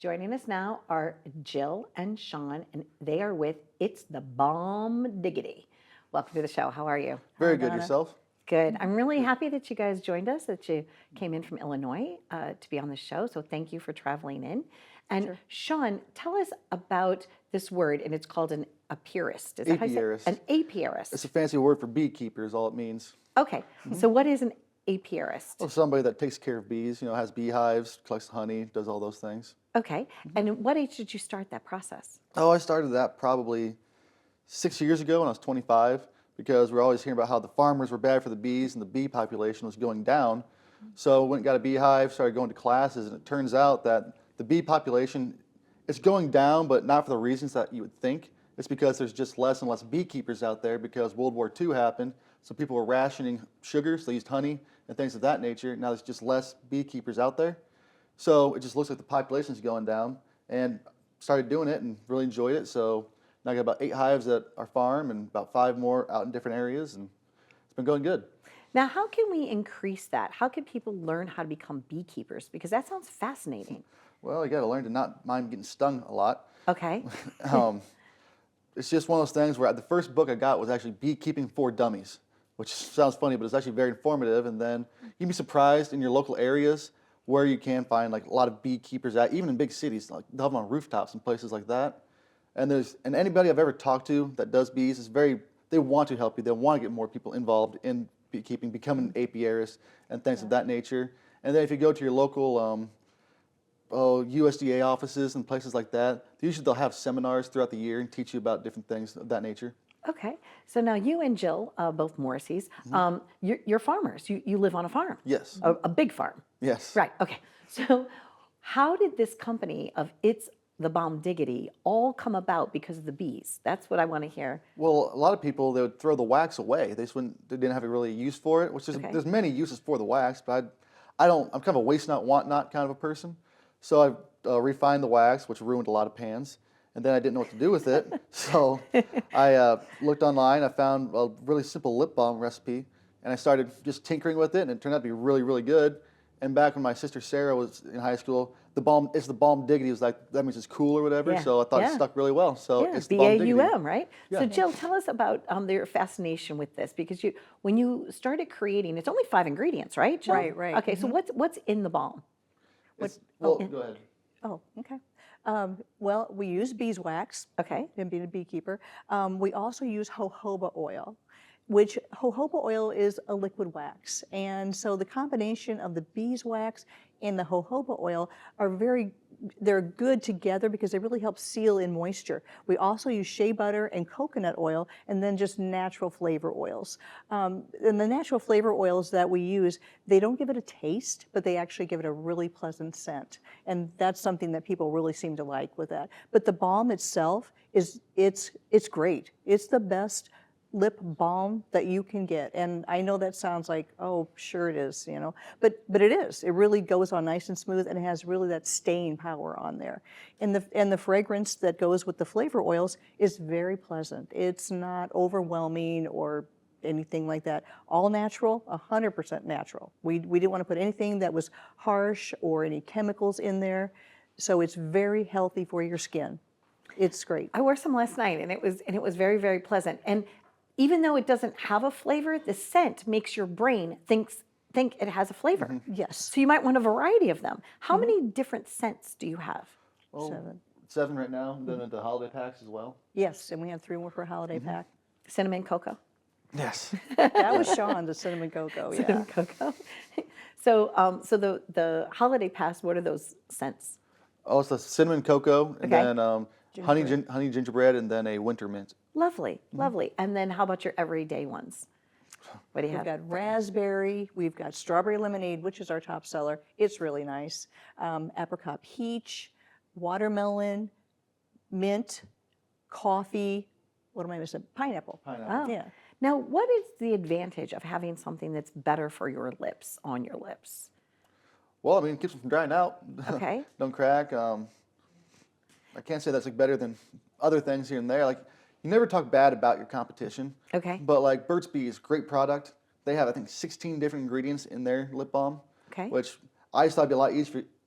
Joining us now are Jill and Sean, and they are with It's the BALM Diggity. Welcome to the show. How are you? Very Hi, good. Donna. Yourself? Good. I'm really happy that you guys joined us, that you came in from Illinois to be on the show. So thank you for traveling in. And Sure. Sean, tell us about this word, and it's called an apiarist. Is that how you say it? Apiarist. An apiarist. It's a fancy word for beekeeper is all it means. Okay. So what is an apiarist? Well, somebody that takes care of bees, has beehives, collects honey, does all those things. Okay. And at what age did you start that process? Oh, I started that probably 6 years ago when I was 25 because we're always hearing about how the farmers were bad for the bees and the bee population was going down. So went and got a beehive, started going to classes, and it turns out that the bee population is going down, but not for the reasons that you would think. It's because there's just less and less beekeepers out there because World War II happened. So people were rationing sugar, so they used honey and things of that nature. Now there's just less beekeepers out there. So it just looks like the population is going down, and started doing it and really enjoyed it. So now I got about 8 hives at our farm and about 5 more out in different areas, and it's been going good. Now, how can we increase that? How can people learn how to become beekeepers? Because that sounds fascinating. Well, you got to learn to not mind getting stung a lot. Okay. It's just one of those things where the first book I got was actually Beekeeping for Dummies, which sounds funny, but it's actually very informative. And then you'd be surprised in your local areas where you can find like a lot of beekeepers at, even in big cities, like they'll have them on rooftops and places like that. And anybody I've ever talked to that does bees is they want to help you. They want to get more people involved in beekeeping, become an apiarist and things of that nature. And then if you go to your local USDA offices and places like that, usually they'll have seminars throughout the year and teach you about different things of that nature. Okay. So now you and Jill, both Morrisseys, you're farmers. You live on a farm. Yes. A big farm. Yes. Right. Okay. So how did this company of It's the BALM Diggity all come about because of the bees? That's what I want to hear. Well, a lot of people, they would throw the wax away. They didn't have a really use for it, which is, Okay. there's many uses for the wax, but I'm kind of a waste not, want not kind of a person. So I refined the wax, which ruined a lot of pans, and then I didn't know what to do with it. So I looked online, I found a really simple lip balm recipe, and I started just tinkering with it, and it turned out to be really, really good. And back when my sister Sarah was in high school, it's the BALM Diggity. It was like, that means it's cool or whatever, Yeah. so I thought it Yeah. stuck really well. So Yeah, it's the BALM Diggity. BAUM, right? Yeah. So Jill, tell us about your fascination with this, because when you started creating, it's only 5 ingredients, right, Jill? Right, right. Okay, so what's in the balm? Well, go ahead. Oh, okay. Well, we use beeswax. Okay. And being a beekeeper. We also use jojoba oil, which jojoba oil is a liquid wax. And so the combination of the beeswax and the jojoba oil they're good together because they really help seal in moisture. We also use shea butter and coconut oil, and then just natural flavor oils. And the natural flavor oils that we use, they don't give it a taste, but they actually give it a really pleasant scent. And that's something that people really seem to like with that. But the balm itself it's great. It's the best lip balm that you can get. And I know that sounds like, oh, sure it is, but it is. It really goes on nice and smooth, and it has really that staying power on there. And the fragrance that goes with the flavor oils is very pleasant. It's not overwhelming or anything like that. All natural, 100% natural. We didn't want to put anything that was harsh or any chemicals in there. So it's very healthy for your skin. It's great. I wore some last night, and it was very, very pleasant. And even though it doesn't have a flavor, the scent makes your brain think it has a flavor. Yes. So you might want a variety of them. How many different scents do you have? Well, 7 right now, then into holiday packs as well. Yes, and we have 3 more for a holiday pack. Cinnamon cocoa. Yes. That was Sean, the cinnamon cocoa, yeah. Cinnamon cocoa. So, so the holiday pass, what are those scents? Oh, it's the cinnamon cocoa, and Okay. then honey gingerbread, and then a winter mint. Lovely, lovely. And then how about your everyday ones? What do you We've have? got raspberry, we've got strawberry lemonade, which is our top seller. It's really nice. Apricot peach, watermelon, mint, coffee, what am I missing? Pineapple. Oh. Yeah. Now, what is the advantage of having something that's better for your lips, on your lips? Well, I mean, it keeps them from drying out. Okay. Don't crack. I can't say that's like better than other things here and there. Like, you never talk bad about your competition. Okay. But like Burt's Bees, great product. They have, I think, 16 different ingredients in their lip balm. Okay. Which I just thought would be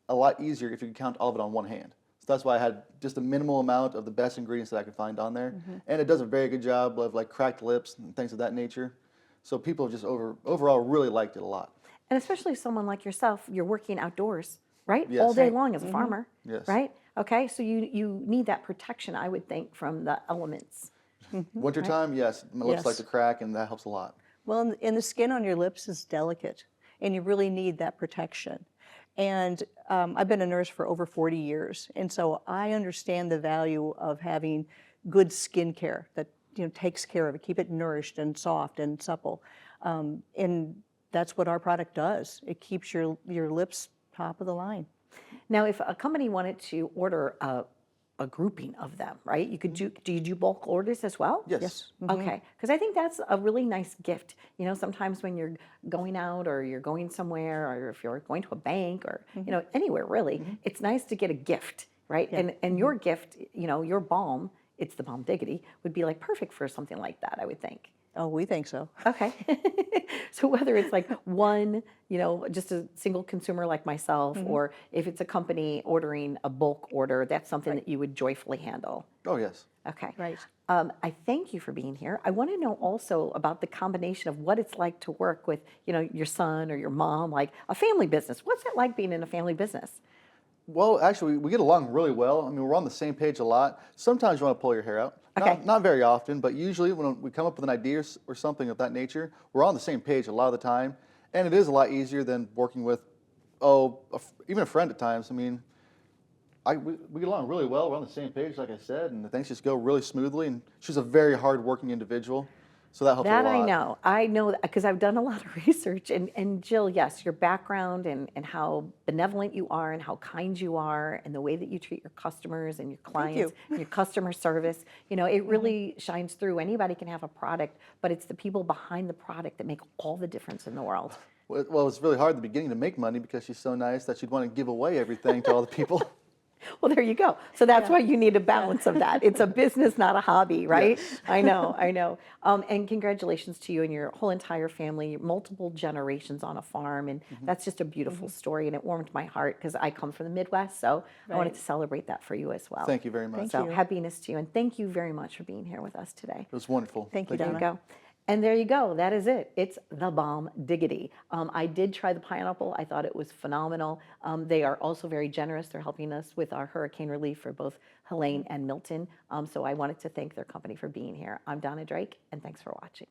a lot easier if you could count all of it on one hand. So that's why I had just a minimal amount of the best ingredients that I could find on there. And it does a very good job of like cracked lips and things of that nature. So people just overall really liked it a lot. And especially someone like yourself, you're working outdoors, right? Yes. All day Right. long as a farmer, Yes. right? Okay, so you need that protection, I would think, from the elements. Wintertime, yes, my lips like Yes. to crack, and that helps a lot. Well, and the skin on your lips is delicate, and you really need that protection. And I've been a nurse for over 40 years, and so I understand the value of having good skin care that takes care of it, keep it nourished and soft and supple. And that's what our product does. It keeps your lips top of the line. Now, if a company wanted to order a grouping of them, right? You could do you do bulk orders as well? Yes. Okay, because I think that's a really nice gift. You know, sometimes when you're going out or you're going somewhere, or if you're going to a bank or anywhere really, it's nice to get a gift, right? And your gift, your balm, it's the Balm Diggity, would be like perfect for something like that, I would think. Oh, we think so. Okay. So whether it's like one, just a single consumer like myself, or if it's a company ordering a bulk order, that's something that you would joyfully handle. Oh, yes. Okay. Right. I thank you for being here. I want to know also about the combination of what it's like to work with, your son or your mom, like a family business. What's it like being in a family business? Well, actually, we get along really well. I mean, we're on the same page a lot. Sometimes you want to pull your hair out. Okay. Not very often, but usually when we come up with an idea or something of that nature, we're on the same page a lot of the time. And it is a lot easier than working with, even a friend at times. I mean, we get along really well. We're on the same page, like I said, and things just go really smoothly. And she's a very hardworking individual, so that helps a lot. That I know that because I've done a lot of research. And Jill, yes, your background and how benevolent you are and how kind you are and the way that you treat your customers and your clients and your customer service, it really shines through. Anybody can have a product, but it's the people behind the product that make all the difference in the world. Well, it's really hard at the beginning to make money because she's so nice that she'd want to give away everything to all the people. Well, there you go. So that's why you need a balance of that. It's a business, not a hobby, right? Yes. I know. And congratulations to you and your whole entire family, multiple generations on a farm. And that's just a beautiful story. And it warmed my heart because I come from the Midwest. So I wanted to celebrate that for you as well. Thank you very much. Thank So you. happiness to you. And thank you very much for being here with us today. It was wonderful. Thank you, There you Donna. go. And there you go. That is it. It's the Balm Diggity. I did try the pineapple. I thought it was phenomenal. They are also very generous. They're helping us with our hurricane relief for both Helene and Milton. So I wanted to thank their company for being here. I'm Donna Drake, and thanks for watching.